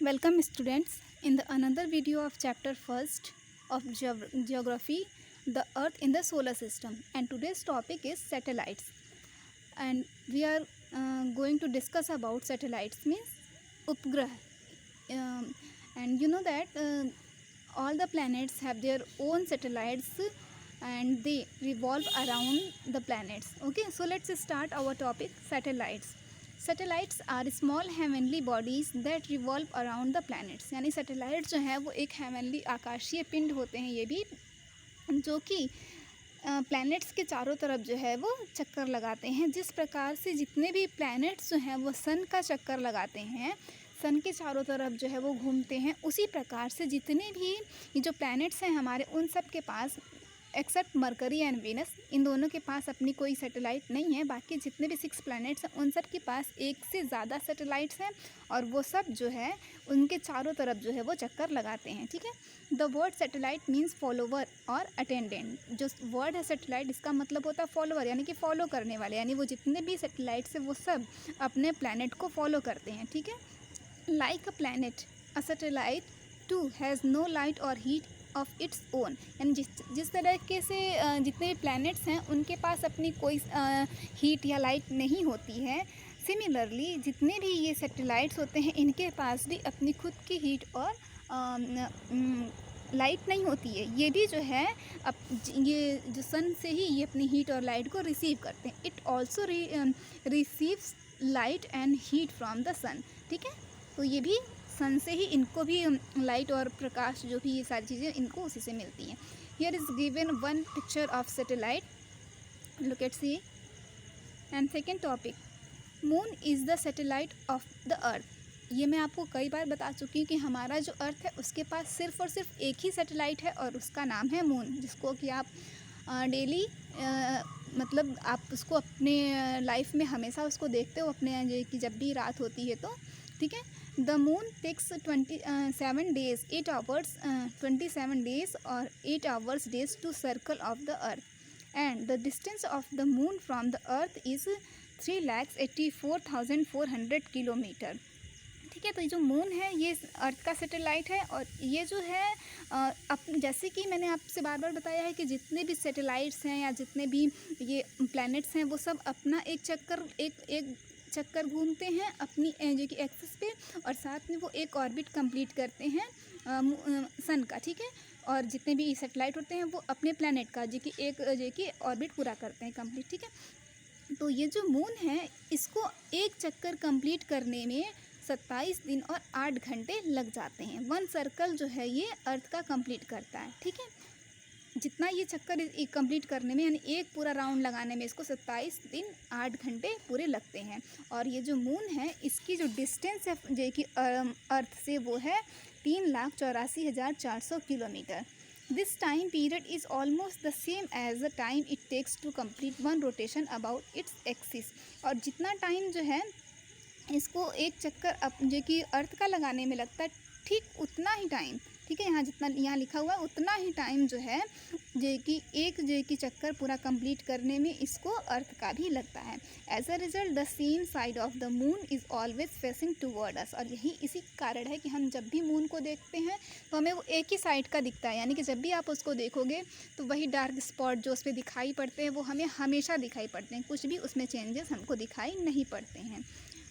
Welcome students in the another video of chapter first of geography, the earth in the solar system, and today's topic is satellites. And we are going to discuss about satellites means upgrah. And you know that all the planets have their own satellites and they revolve around the planets. Okay, so let's start our topic, satellites. Satellites are small heavenly bodies that revolve around the planets, यानी satellite जो है वो एक heavenly आकाशीय पिंड होते हैं ये भी, जो कि प्लैनेट्स के चारों तरफ जो है वो चक्कर लगाते हैं। जिस प्रकार से जितने भी प्लैनेट्स जो हैं वो सन का चक्कर लगाते हैं, सन के चारों तरफ जो है वो घूमते हैं, उसी प्रकार से जितने भी ये जो प्लैनेट्स हैं हमारे, उन सब के पास एक्सेप्ट मरकरी एंड वीनस, इन दोनों के पास अपनी कोई सैटेलाइट नहीं है। बाकी जितने भी 6 प्लैनेट्स हैं उन सब के पास एक से ज़्यादा सैटेलाइट्स हैं और वो सब जो है उनके चारों तरफ जो है वो चक्कर लगाते हैं। ठीक है, the word satellite means follower और अटेंडेंट। जो वर्ड है सैटेलाइट, इसका मतलब होता है फॉलोवर, यानी कि फॉलो करने वाले, यानी वो जितने भी सैटेलाइट्स हैं वो सब अपने प्लैनेट को फॉलो करते हैं। ठीक है, like a planet a satellite too has no light और हीट ऑफ इट्स ओन, यानी जिस तरीके से जितने भी प्लैनेट्स हैं उनके पास अपनी कोई हीट या लाइट नहीं होती है, सिमिलरली जितने भी ये सैटेलाइट्स होते हैं इनके पास भी अपनी खुद की हीट और लाइट नहीं होती है। ये भी जो है ये जो सन से ही ये अपनी हीट और लाइट को रिसीव करते हैं। It also receives light and heat from the sun. ठीक है, तो ये भी सन से ही इनको भी लाइट और प्रकाश, जो भी ये सारी चीज़ें इनको उसी से मिलती हैं। Here is given one picture of satellite, look at see. And second topic, moon is the satellite of the earth. ये मैं आपको कई बार बता चुकी हूँ कि हमारा जो अर्थ है उसके पास सिर्फ़ और सिर्फ एक ही सैटेलाइट है और उसका नाम है मून, जिसको कि आप डेली मतलब आप उसको अपने लाइफ में हमेशा उसको देखते हो अपने कि जब भी रात होती है तो। ठीक है, the moon takes 27 days 8 hours 27 days और 8 hours days to circle of the earth and the distance of the moon from the earth is 3,84,400 kilometre. ठीक है, तो ये जो मून है ये अर्थ का सैटेलाइट है और ये जो है जैसे कि मैंने आपसे बार बार बताया है कि जितने भी सैटेलाइट्स हैं या जितने भी ये प्लैनेट्स हैं वो सब अपना एक चक्कर घूमते हैं अपनी जो कि एक्सिस पे, और साथ में वो एक ऑर्बिट कंप्लीट करते हैं सन का। ठीक है, और जितने भी सैटेलाइट होते हैं वो अपने प्लैनेट का जो कि ऑर्बिट पूरा करते हैं कंप्लीट। ठीक है, तो ये जो मून है इसको एक चक्कर कंप्लीट करने में 27 दिन और 8 घंटे लग जाते हैं। 1 सर्कल जो है ये अर्थ का कंप्लीट करता है। ठीक है, जितना ये चक्कर कंप्लीट करने में, यानी एक पूरा राउंड लगाने में इसको 27 दिन 8 घंटे पूरे लगते हैं। और ये जो मून है इसकी जो डिस्टेंस है जो कि अर्थ से वो है 3,84,400 kilometre. This time period is almost the same as the time it takes to complete 1 rotation about its axis. और जितना टाइम जो है इसको एक चक्कर जो कि अर्थ का लगाने में लगता है, ठीक उतना ही टाइम, ठीक है, यहाँ लिखा हुआ है उतना ही टाइम जो है जो कि चक्कर पूरा कंप्लीट करने में इसको अर्थ का भी लगता है। As a result the same side of the moon is always facing toward us. और यही इसी कारण है कि हम जब भी मून को देखते हैं तो हमें वो एक ही साइड का दिखता है, यानी कि जब भी आप उसको देखोगे तो वही डार्क स्पॉट जो उस पर दिखाई पड़ते हैं वो हमें हमेशा दिखाई पड़ते हैं, कुछ भी उसमें चेंजेस हमको दिखाई नहीं पड़ते हैं।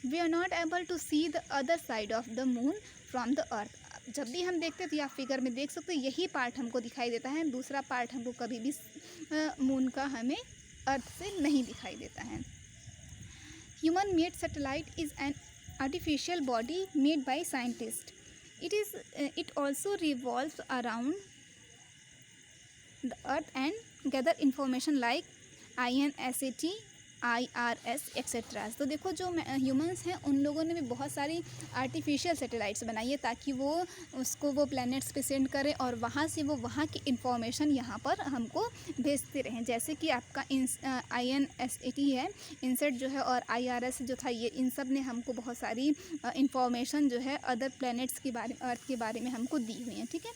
We are not able to see the other side of the moon from the earth. जब भी हम देखते हैं तो आप फिगर में देख सकते हो यही पार्ट हमको दिखाई देता है, दूसरा पार्ट हमको कभी भी मून का हमें अर्थ से नहीं दिखाई देता है। Human made satellite is an artificial body made by scientist. It also revolves around the earth and gather information like INSAT IRS etcetera. तो देखो जो ह्यूमंस हैं उन लोगों ने भी बहुत सारी आर्टिफिशियल सैटेलाइट्स बनाई है ताकि वो वो प्लैनेट्स पे सेंड करें और वहाँ से वो वहाँ की इंफॉर्मेशन यहाँ पर हमको भेजते रहें। जैसे कि आपका INSAT है, इनसेट जो है, और IRS जो था, ये इन सब ने हमको बहुत सारी इंफॉर्मेशन जो है अदर प्लैनेट्स के बारे में, अर्थ के बारे में हमको दी हुई है। ठीक है,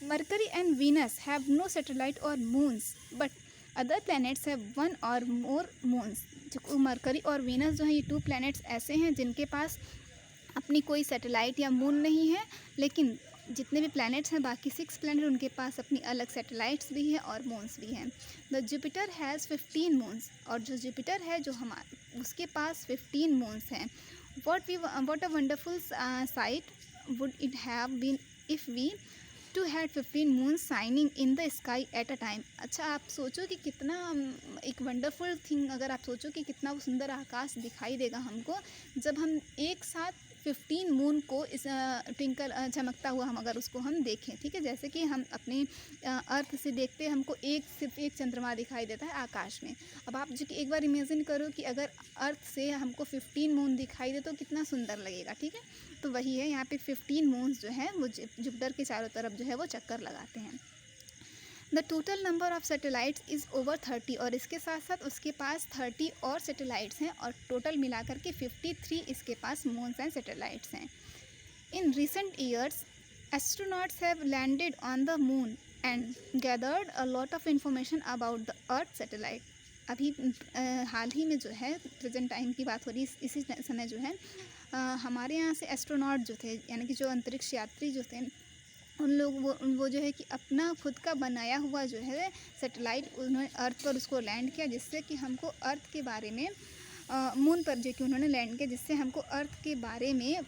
Mercury and Venus have no satellite और moons but other planets have 1 और मोर मून्स। जो मरकरी और वीनस जो है ये 2 प्लैनेट्स ऐसे हैं जिनके पास अपनी कोई सैटेलाइट या मून नहीं है, लेकिन जितने भी प्लैनेट्स हैं बाकी 6 प्लैनेट उनके पास अपनी अलग सैटेलाइट्स भी हैं और मून्स भी हैं। द जुपिटर हैज़ 15 मून्स, और जो जुपिटर है जो उसके पास 15 मून्स हैं। What a wonderful sight would it have been if we too had 15 moons shining in the sky at a time. अच्छा, आप सोचो कि कितना एक वंडरफुल थिंग, अगर आप सोचो कि कितना वो सुंदर आकाश दिखाई देगा हमको जब हम एक साथ 15 मून को इस ट्विंकल चमकता हुआ हम अगर उसको हम देखें। ठीक है, जैसे कि हम अपने अर्थ से देखते हैं, हमको सिर्फ एक चंद्रमा दिखाई देता है आकाश में। अब आप जो कि एक बार इमेजिन करो कि अगर अर्थ से हमको 15 मून दिखाई दे तो कितना सुंदर लगेगा। ठीक है, तो वही है, यहाँ पे 15 मून्स जो है वो जुपिटर के चारों तरफ जो है वो चक्कर लगाते हैं। The total number of satellites is over 30, और इसके साथ साथ उसके पास 30 और सैटेलाइट्स हैं, और टोटल मिलाकर के 53 इसके पास मून्स एंड सैटेलाइट्स हैं। In recent years astronauts have landed on the moon and gathered a lot of information about the earth satellite. अभी हाल ही में जो है प्रेजेंट टाइम की बात हो रही है, इसी समय जो है हमारे यहाँ से एस्ट्रोनॉट जो थे, यानी कि जो अंतरिक्ष यात्री जो थे, उन लोग वो जो है कि अपना खुद का बनाया हुआ जो है सैटेलाइट उन्होंने अर्थ पर उसको लैंड किया, जिससे कि हमको अर्थ के बारे में मून पर जो कि उन्होंने लैंड किया, जिससे हमको अर्थ के बारे में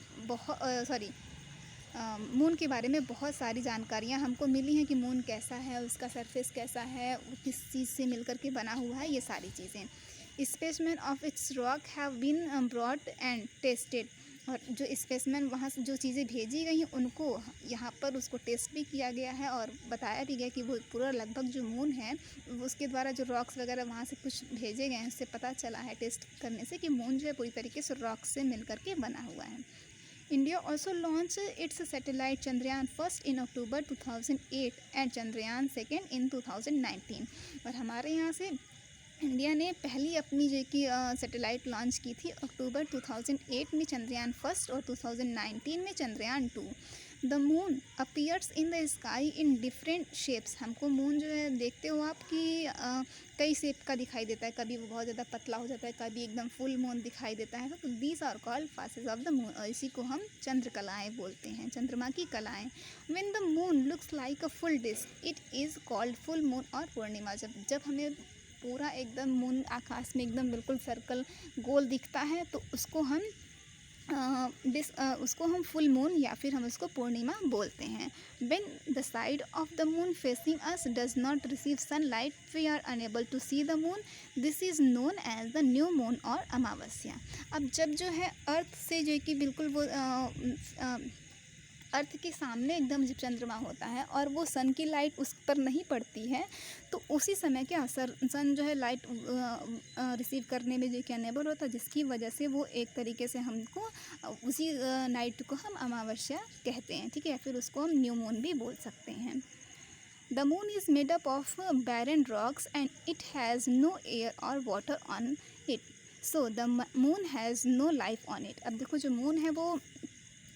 मून के बारे में बहुत सारी जानकारियाँ हमको मिली हैं कि मून कैसा है, उसका सरफेस कैसा है, वो किस चीज़ से मिलकर के बना हुआ है, ये सारी चीज़ें। Specimen of its rock have been brought and tested, और जो स्पेसमैन वहाँ से जो चीज़ें भेजी गई हैं उनको यहाँ पर उसको टेस्ट भी किया गया है, और बताया भी गया कि वो पूरा लगभग जो मून है उसके द्वारा जो रॉक्स वगैरह वहाँ से कुछ भेजे गए हैं, उससे पता चला है टेस्ट करने से कि मून जो है पूरी तरीके से रॉक से मिल करके बना हुआ है। India also launch its satellite Chandrayaan first in October 2008 and Chandrayaan second in 2019, और हमारे यहाँ से इंडिया ने पहली अपनी जो कि सैटेलाइट लॉन्च की थी अक्टूबर 2008 में चंद्रयान फर्स्ट, और 2019 में Chandrayaan 2। The moon appears in the sky in different shapes. हमको मून जो है देखते हो आप कि कई शेप का दिखाई देता है, कभी वो बहुत ज़्यादा पतला हो जाता है, कभी एकदम फुल मून दिखाई देता है। तो these are called phases of the moon, और इसी को हम चंद्रकलाएँ बोलते हैं, चंद्रमा की कलाएँ। When the moon looks like a full disc it is called full moon और पूर्णिमा। जब हमें पूरा एकदम मून आकाश में एकदम बिल्कुल सर्कल गोल दिखता है तो उसको हम फुल मून या फिर हम उसको पूर्णिमा बोलते हैं। When the side of the moon facing us does not receive sunlight we are unable to see the moon, this is known as the new moon और अमावस्या। अब जब जो है अर्थ से जो कि बिल्कुल वो अर्थ के सामने एकदम जब चंद्रमा होता है और वो सन की लाइट उस पर नहीं पड़ती है, तो उसी समय क्या सन जो है लाइट रिसीव करने में जो कि अनेबल होता है, जिसकी वजह से वो एक तरीके से हमको उसी नाइट को हम अमावस्या कहते हैं। ठीक है, फिर उसको हम न्यू मून भी बोल सकते हैं। The moon is made up of barren rocks and it has no air और water on it, so the moon has no life on it. अब देखो, जो मून है वो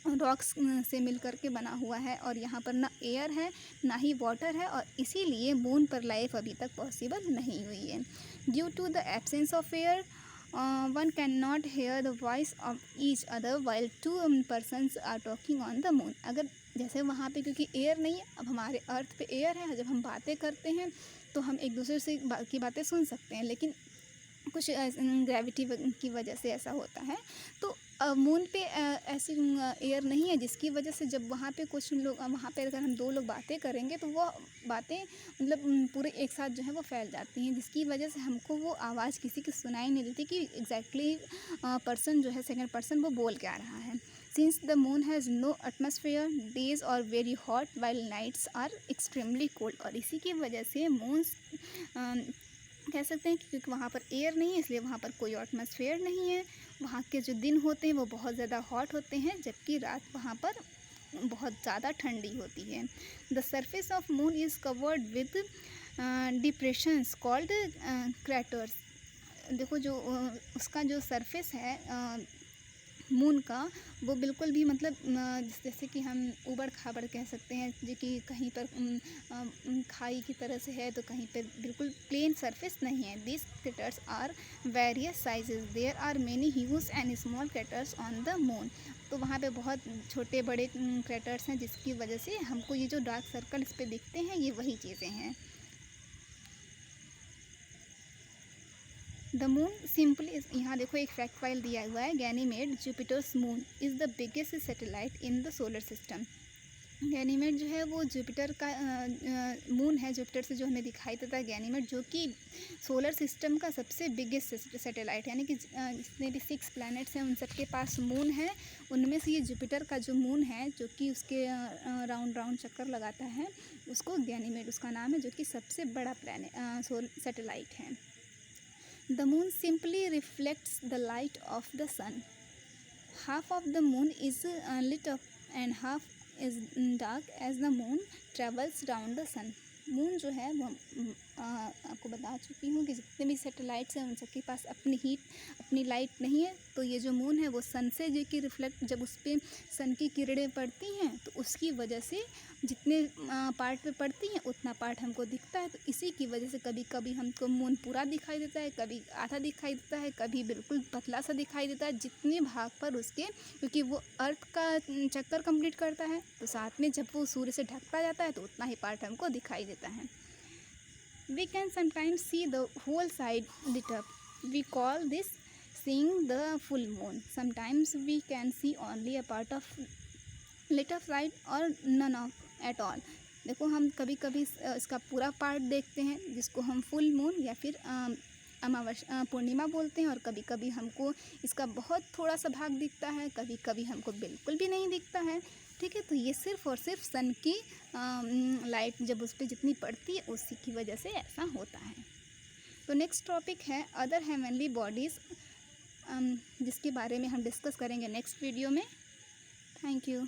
रॉक्स से मिल करके बना हुआ है, और यहाँ पर ना एयर है ना ही वाटर है, और इसीलिए मून पर लाइफ अभी तक पॉसिबल नहीं हुई है। Due to the absence of air one can not hear the voice of each other while two persons are talking on the moon. अगर जैसे वहाँ पे क्योंकि एयर नहीं है, अब हमारे अर्थ पे एयर है, जब हम बातें करते हैं तो हम एक दूसरे से की बातें सुन सकते हैं, लेकिन कुछ ग्रेविटी की वजह से ऐसा होता है। तो मून पे ऐसी एयर नहीं है, जिसकी वजह से जब वहाँ पे कुछ लोग वहाँ पे अगर हम 2 लोग बातें करेंगे तो वो बातें मतलब पूरे एक साथ जो है वो फैल जाती हैं, जिसकी वजह से हमको वो आवाज़ किसी की सुनाई नहीं देती कि एग्जैक्टली पर्सन जो है सेकंड पर्सन वो बोल क्या रहा है। Since the moon has no atmosphere days are very hot while nights are extremely cold, और इसी की वजह से मून्स कह सकते हैं कि क्योंकि वहाँ पर एयर नहीं है इसलिए वहाँ पर कोई एटमॉस्फेयर नहीं है, वहाँ के जो दिन होते हैं वो बहुत ज़्यादा हॉट होते हैं, जबकि रात वहाँ पर बहुत ज़्यादा ठंडी होती है। The surface of moon is covered with depressions called craters. देखो, जो उसका जो सरफेस है मून का, वो बिल्कुल भी मतलब जैसे कि हम ऊबड़ खाबड़ कह सकते हैं, जो कि कहीं पर खाई की तरह से है तो कहीं पर बिल्कुल प्लेन सरफेस नहीं है। This craters are various sizes, there are many huge and small craters on the moon. तो वहाँ पे बहुत छोटे बड़े क्रेटर्स हैं, जिसकी वजह से हमको ये जो डार्क सर्कल इस पे दिखते हैं, ये वही चीज़ें हैं। द मून सिंपली, यहाँ देखो एक फैक्ट फाइल दिया हुआ है, Ganymede Jupiter's moon is the biggest satellite in the solar system. Ganymede जो है वो जुपिटर का मून है, जुपिटर से जो हमें दिखाई देता है गैनीमेड, जो कि सोलर सिस्टम का सबसे बिगेस्ट सैटेलाइट, यानी कि जितने भी 6 प्लैनेट्स हैं उन सब के पास मून है। उनमें से ये जुपिटर का जो मून है, जो कि उसके राउंड राउंड चक्कर लगाता है, उसको गैनीमेड उसका नाम है, जो कि सबसे बड़ा सैटेलाइट है। The moon simply reflects the light of the sun. Half of the moon is lit up and half is dark as the moon travels round the sun. Moon जो है वो आपको बता चुकी हूँ कि जितने भी सैटेलाइट्स हैं उन सबके पास अपनी हीट, अपनी लाइट नहीं है। तो ये जो मून है वो सन से जो कि रिफ्लेक्ट, जब उस पर सन की किरणें पड़ती हैं तो उसकी वजह से जितने पार्ट पे पड़ती हैं उतना पार्ट हमको दिखता है। तो इसी की वजह से कभी कभी हमको मून पूरा दिखाई देता है, कभी आधा दिखाई देता है, कभी बिल्कुल पतला सा दिखाई देता है, जितने भाग पर उसके, क्योंकि वो अर्थ का चक्कर कंप्लीट करता है, तो साथ में जब वो सूर्य से ढकता जाता है तो उतना ही पार्ट हमको दिखाई देता है। We can sometimes see the whole side lit up. We call this seeing the full moon. Sometimes we can see only a part of lit up side or none of at all. देखो हम कभी कभी इसका पूरा part देखते हैं, जिसको हम फुल मून या फिर अमावस्या पूर्णिमा बोलते हैं, और कभी कभी हमको इसका बहुत थोड़ा सा भाग दिखता है, कभी कभी हमको बिल्कुल भी नहीं दिखता है। ठीक है, तो ये सिर्फ और सिर्फ सन की लाइट जब उस पर जितनी पड़ती है उसी की वजह से ऐसा होता है। तो नेक्स्ट टॉपिक है अदर हेवनली बॉडीज़, जिसके बारे में हम डिस्कस करेंगे नेक्स्ट वीडियो में। Thank you.